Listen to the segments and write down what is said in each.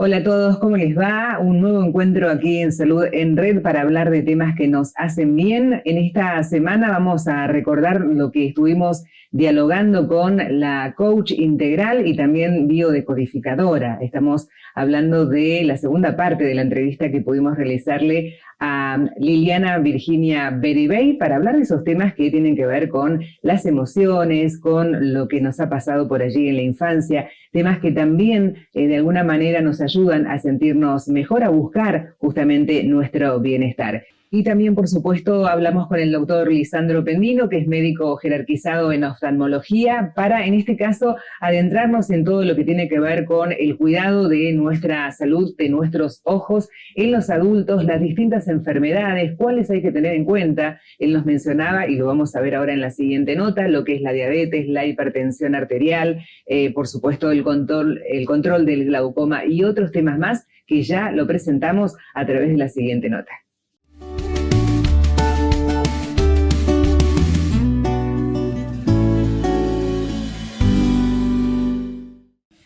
Hola a todos, ¿cómo les va? Un nuevo encuentro aquí en Salud en Red para hablar de temas que nos hacen bien. En esta semana vamos a recordar lo que estuvimos dialogando con la coach integral y también biodecodificadora. Estamos hablando de la segunda parte de la entrevista que pudimos realizarle a Liliana Virginia Beribey para hablar de esos temas que tienen que ver con las emociones, con lo que nos ha pasado por allí en la infancia, temas que también de alguna manera nos ayudan a sentirnos mejor, a buscar justamente nuestro bienestar. Y también, por supuesto, hablamos con el doctor Lisandro Pendino, que es médico jerarquizado en oftalmología, para, en este caso, adentrarnos en todo lo que tiene que ver con el cuidado de nuestra salud, de nuestros ojos en los adultos, las distintas enfermedades, cuáles hay que tener en cuenta. Él nos mencionaba, y lo vamos a ver ahora en la siguiente nota, lo que es la diabetes, la hipertensión arterial, por supuesto el control del glaucoma y otros temas más que ya lo presentamos a través de la siguiente nota.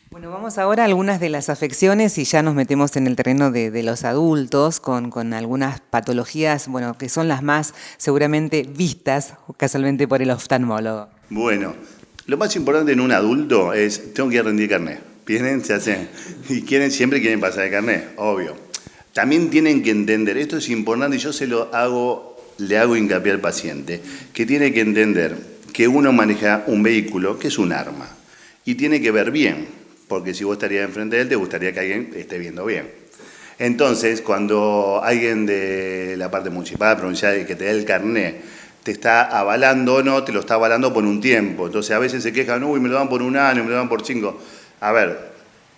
Bueno, vamos ahora a algunas de las afecciones y ya nos metemos en el terreno de los adultos con algunas patologías, bueno, que son las más seguramente vistas casualmente por el oftalmólogo. Bueno, lo más importante en un adulto es, tengo que ir a rendir carnet. Vienen, se hacen, y siempre quieren pasar el carnet, obvio. También tienen que entender, esto es importante y yo le hago hincapié al paciente, que tiene que entender que uno maneja un vehículo que es un arma y tiene que ver bien, porque si vos estarías enfrente de él, te gustaría que alguien esté viendo bien. Entonces, cuando alguien de la parte municipal, provincial, que te dé el carnet, te está avalando o no, te lo está avalando por un tiempo. Entonces, a veces se quejan, uy, me lo dan por un año, me lo dan por 5. A ver,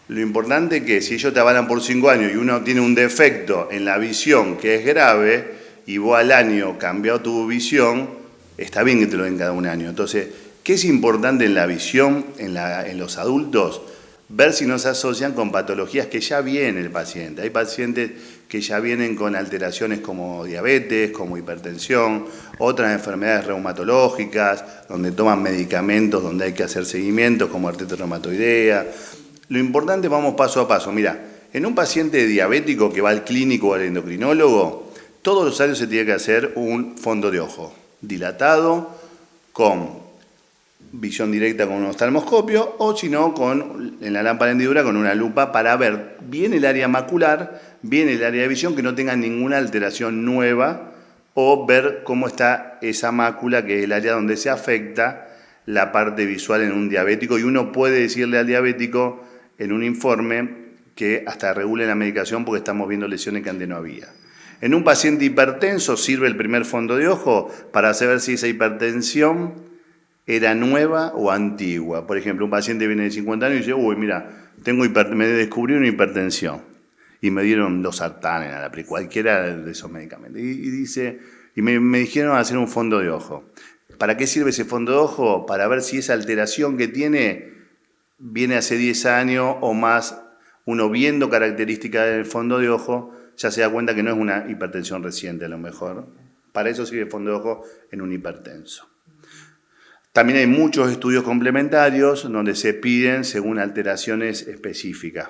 lo importante es que si ellos te avalan por 5 años y uno tiene un defecto en la visión que es grave y vos al año cambiado tu visión, está bien que te lo den cada un año. Entonces, ¿qué es importante en la visión en los adultos? Ver si no se asocian con patologías que ya viene el paciente. Hay pacientes que ya vienen con alteraciones como diabetes, como hipertensión, otras enfermedades reumatológicas, donde toman medicamentos, donde hay que hacer seguimientos como artritis reumatoidea. Lo importante, vamos paso a paso. Mira, en un paciente diabético que va al clínico o al endocrinólogo, todos los años se tiene que hacer un fondo de ojo dilatado con visión directa con un oftalmoscopio o si no en la lámpara hendidura con una lupa para ver bien el área macular, bien el área de visión, que no tenga ninguna alteración nueva o ver cómo está esa mácula, que es el área donde se afecta la parte visual en un diabético, y uno puede decirle al diabético en un informe que hasta regule la medicación porque estamos viendo lesiones que antes no había. En un paciente hipertenso sirve el primer fondo de ojo para saber si esa hipertensión era nueva o antigua. Por ejemplo, un paciente viene de 50 años y dice, uy, mira, me descubrí una hipertensión y me dieron losartán, cualquiera de esos medicamentos. Y me dijeron hacer un fondo de ojo. ¿Para qué sirve ese fondo de ojo? Para ver si esa alteración que tiene viene hace 10 años o más. Uno viendo características del fondo de ojo ya se da cuenta que no es una hipertensión reciente a lo mejor. Para eso sirve el fondo de ojo en un hipertenso. También hay muchos estudios complementarios donde se piden según alteraciones específicas.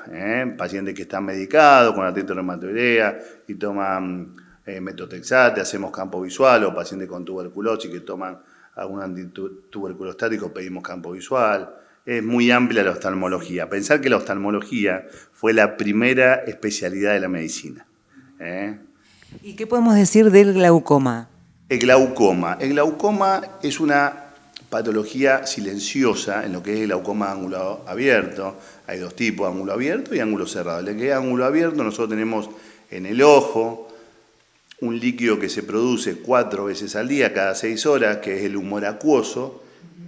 Pacientes que están medicados con artritis reumatoidea y toman metotrexate, hacemos campo visual, o pacientes con tuberculosis que toman algún antituberculostático, pedimos campo visual. Es muy amplia la oftalmología. Pensar que la oftalmología fue la primera especialidad de la medicina. ¿Y qué podemos decir del glaucoma? El glaucoma es una patología silenciosa en lo que es el glaucoma de ángulo abierto. Hay dos tipos, ángulo abierto y ángulo cerrado. En el que es ángulo abierto, nosotros tenemos en el ojo un líquido que se produce 4 veces al día, cada 6 horas, que es el humor acuoso,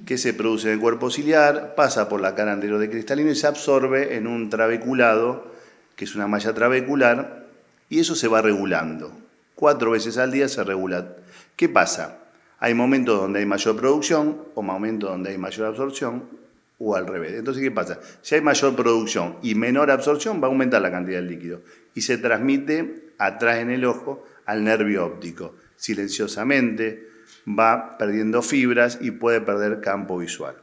que se produce en el cuerpo ciliar, pasa por la cara anterior de cristalino y se absorbe en un trabeculado, que es una malla trabecular, y eso se va regulando. 4 veces al día se regula. ¿Qué pasa? Hay momentos donde hay mayor producción o momentos donde hay mayor absorción o al revés. Entonces, ¿qué pasa? Si hay mayor producción y menor absorción, va a aumentar la cantidad de líquido y se transmite atrás en el ojo al nervio óptico. Silenciosamente va perdiendo fibras y puede perder campo visual.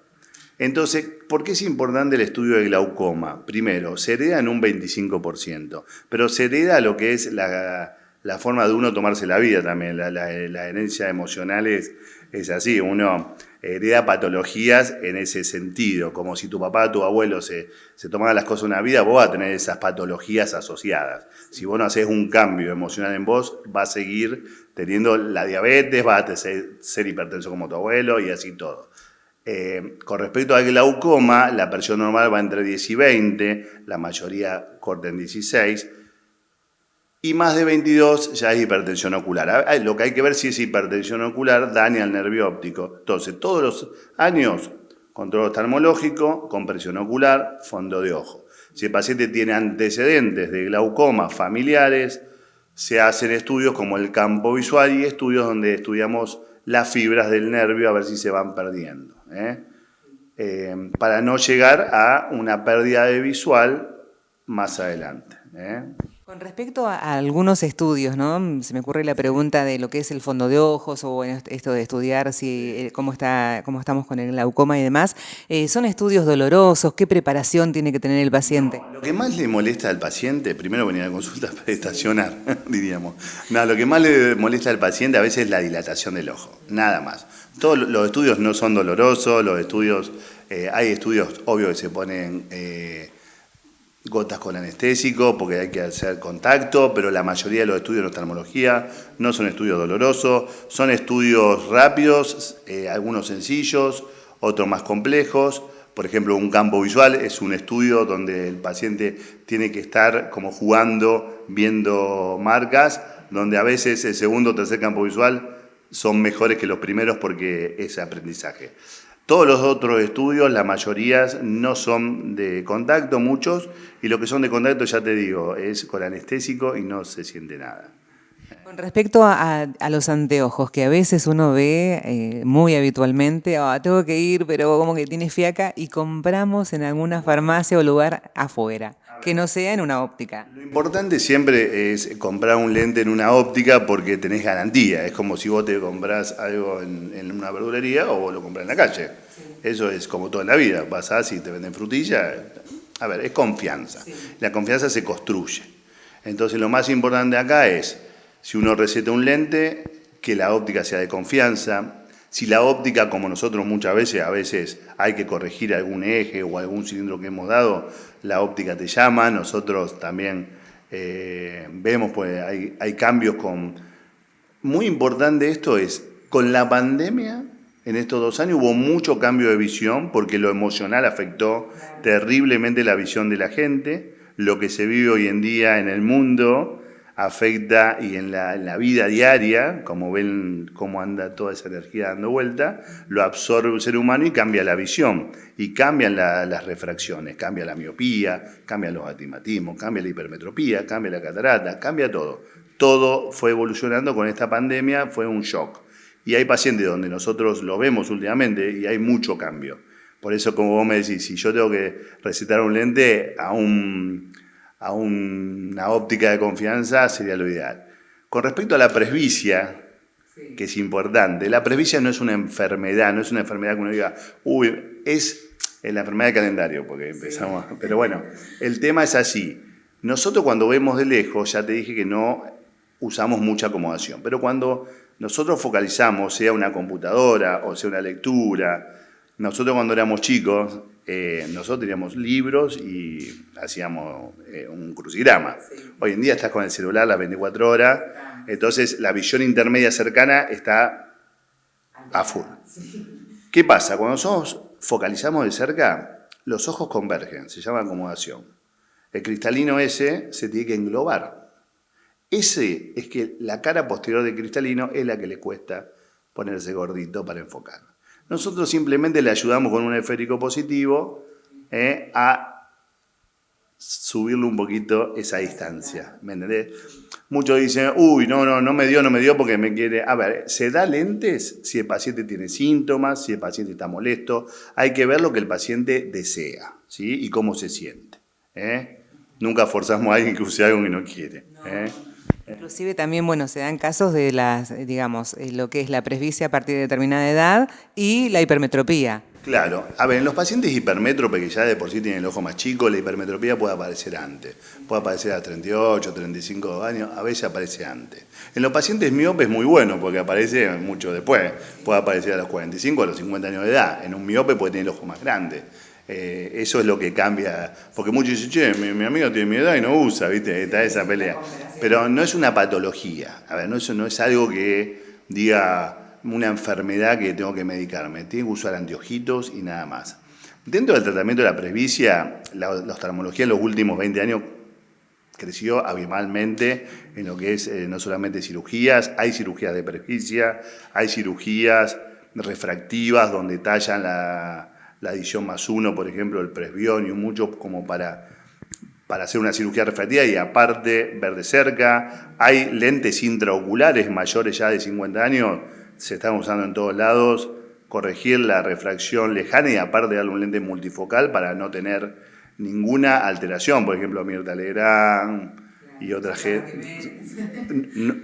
Entonces, ¿por qué es importante el estudio de glaucoma? Primero, se hereda en un 25%, pero se hereda lo que es la forma de uno tomarse la vida también. La herencia emocional es así, uno hereda patologías en ese sentido, como si tu papá o tu abuelo se tomaban las cosas una vida, vos vas a tener esas patologías asociadas. Si vos no haces un cambio emocional en vos, vas a seguir teniendo la diabetes, vas a ser hipertenso como tu abuelo y así todo. Con respecto al glaucoma, la presión normal va entre 10 y 20, la mayoría corta en 16, y más de 22 ya es hipertensión ocular. Lo que hay que ver si es hipertensión ocular daña el nervio óptico. Entonces, todos los años, control oftalmológico, con presión ocular, fondo de ojo. Si el paciente tiene antecedentes de glaucoma familiares, se hacen estudios como el campo visual y estudios donde estudiamos las fibras del nervio a ver si se van perdiendo. Para no llegar a una pérdida de visual más adelante. Con respecto a algunos estudios, ¿no? Se me ocurre la pregunta de lo que es el fondo de ojos o bueno, esto de estudiar si cómo estamos con el glaucoma y demás. ¿Son estudios dolorosos? ¿Qué preparación tiene que tener el paciente? Lo que más le molesta al paciente, primero venir a la consulta para estacionar, diríamos. No, lo que más le molesta al paciente a veces es la dilatación del ojo, nada más. Todos los estudios no son dolorosos, los estudios, hay estudios obvio que se ponen gotas con anestésico porque hay que hacer contacto, pero la mayoría de los estudios en oftalmología no son estudios dolorosos, son estudios rápidos, algunos sencillos, otros más complejos. Por ejemplo, un campo visual es un estudio donde el paciente tiene que estar como jugando, viendo marcas, donde a veces el segundo o tercer campo visual son mejores que los primeros porque es aprendizaje. Todos los otros estudios, la mayoría no son de contacto, muchos, y lo que son de contacto, ya te digo, es con anestésico y no se siente nada. Con respecto a los anteojos, que a veces uno ve muy habitualmente, tengo que ir, pero como que tiene fiaca, y compramos en alguna farmacia o lugar afuera, que no sea en una óptica. Lo importante siempre es comprar un lente en una óptica porque tenés garantía. Es como si vos te comprás algo en una verdulería o vos lo comprás en la calle. Sí. Eso es como toda la vida. Pasás y te venden frutilla. A ver, es confianza. Sí. La confianza se construye. Entonces lo más importante acá es, si uno receta un lente, que la óptica sea de confianza. Si la óptica, como nosotros muchas veces, a veces hay que corregir algún eje o algún cilindro que hemos dado, la óptica te llama, nosotros también vemos, pues hay cambios con... Muy importante esto es, con la pandemia, en estos 2 años hubo mucho cambio de visión porque lo emocional afectó terriblemente la visión de la gente, lo que se vive hoy en día en el mundo afecta y en la vida diaria, como ven cómo anda toda esa energía dando vuelta, lo absorbe el ser humano y cambia la visión, y cambian las refracciones, cambia la miopía, cambian los astigmatismos, cambia la hipermetropía, cambia la catarata, cambia todo. Todo fue evolucionando con esta pandemia, fue un shock. Y hay pacientes donde nosotros lo vemos últimamente y hay mucho cambio. Por eso, como vos me decís, si yo tengo que recetar un lente a una óptica de confianza sería lo ideal. Con respecto a la presbicia, sí, que es importante, la presbicia no es una enfermedad, no es una enfermedad que uno diga, es la enfermedad de calendario, porque empezamos, sí. Pero bueno, el tema es así. Nosotros cuando vemos de lejos, ya te dije que no usamos mucha acomodación, pero cuando nosotros focalizamos, sea una computadora o sea una lectura, nosotros cuando éramos chicos, nosotros teníamos libros y hacíamos un crucigrama. Sí. Hoy en día estás con el celular las 24 horas, entonces la visión intermedia cercana está a full. Sí. ¿Qué pasa? Cuando nosotros focalizamos de cerca, los ojos convergen, se llama acomodación. El cristalino ese se tiene que englobar. Ese es que la cara posterior del cristalino es la que le cuesta ponerse gordito para enfocar. Nosotros simplemente le ayudamos con un esférico positivo a subirle un poquito esa distancia. ¿Me entendés? Muchos dicen, no me dio porque me quiere... A ver, se da lentes si el paciente tiene síntomas, si el paciente está molesto. Hay que ver lo que el paciente desea, ¿sí? Y cómo se siente. Nunca forzamos a alguien que use algo que no quiere. Inclusive también, bueno, se dan casos de lo que es la presbicia a partir de determinada edad y la hipermetropía. Claro, a ver, en los pacientes hipermétropes que ya de por sí tienen el ojo más chico, la hipermetropía puede aparecer antes. Puede aparecer a 38, 35 años, a veces aparece antes. En los pacientes miopes es muy bueno porque aparece mucho después. Puede aparecer a los 45, a los 50 años de edad. En un miope puede tener el ojo más grande. Eso es lo que cambia, porque muchos dicen, che, mi amigo tiene mi edad y no usa, ¿viste? Está esa pelea. Pero no es una patología, a ver, eso no es algo que diga una enfermedad que tengo que medicarme, tengo que usar anteojitos y nada más. Dentro del tratamiento de la presbicia, la oftalmología en los últimos 20 años creció abismalmente en lo que es no solamente cirugías, hay cirugías de presbicia, hay cirugías refractivas donde tallan la adición +1, por ejemplo, el presbionio, mucho como para hacer una cirugía refractiva y aparte ver de cerca. Hay lentes intraoculares mayores ya de 50 años, se están usando en todos lados, corregir la refracción lejana y aparte darle un lente multifocal para no tener ninguna alteración. Por ejemplo, Mirta Legrand y otra gente.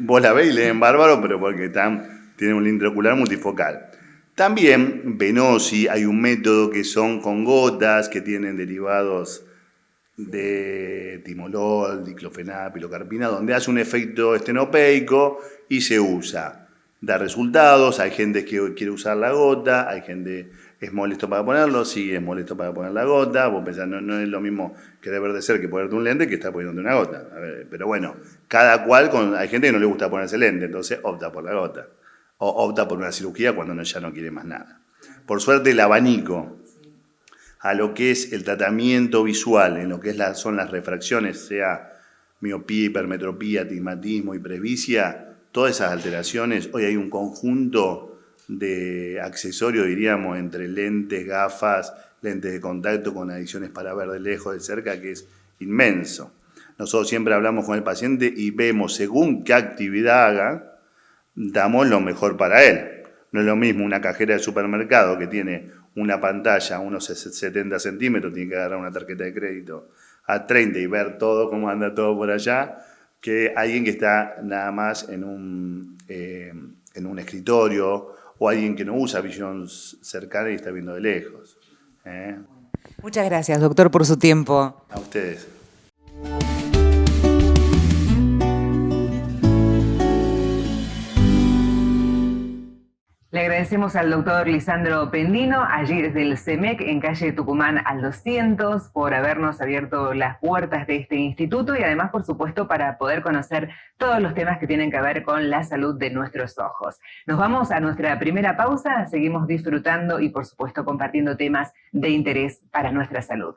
Vos la veis y leen bárbaro, pero porque tienen un lente intraocular multifocal. También, Venosi, hay un método que son con gotas, que tienen derivados de timolol, diclofenac, pilocarpina, donde hace un efecto estenopeico y se usa. Da resultados, hay gente que quiere usar la gota, hay gente es molesto para ponerlo, sí, es molesto para poner la gota, vos pensás, no es lo mismo querer ver de cerca que ponerte un lente que estar poniéndote una gota. A ver, pero bueno, cada cual, hay gente que no le gusta ponerse lente, entonces opta por la gota. O opta por una cirugía cuando ya no quiere más nada. Por suerte el abanico a lo que es el tratamiento visual, en lo que son las refracciones, sea miopía, hipermetropía, astigmatismo y presbicia, todas esas alteraciones, hoy hay un conjunto de accesorios, diríamos, entre lentes, gafas, lentes de contacto con adiciones para ver de lejos, de cerca, que es inmenso. Nosotros siempre hablamos con el paciente y vemos, según qué actividad haga, damos lo mejor para él. No es lo mismo una cajera de supermercado que tiene una pantalla, unos 70 centímetros, tiene que agarrar una tarjeta de crédito a 30 y ver todo, cómo anda todo por allá, que alguien que está nada más en un escritorio o alguien que no usa visión cercana y está viendo de lejos. Muchas gracias, doctor, por su tiempo. A ustedes. Le agradecemos al doctor Lisandro Pendino, allí desde el CEMEC, en calle Tucumán al 200, por habernos abierto las puertas de este instituto y además, por supuesto, para poder conocer todos los temas que tienen que ver con la salud de nuestros ojos. Nos vamos a nuestra primera pausa, seguimos disfrutando y, por supuesto, compartiendo temas de interés para nuestra salud.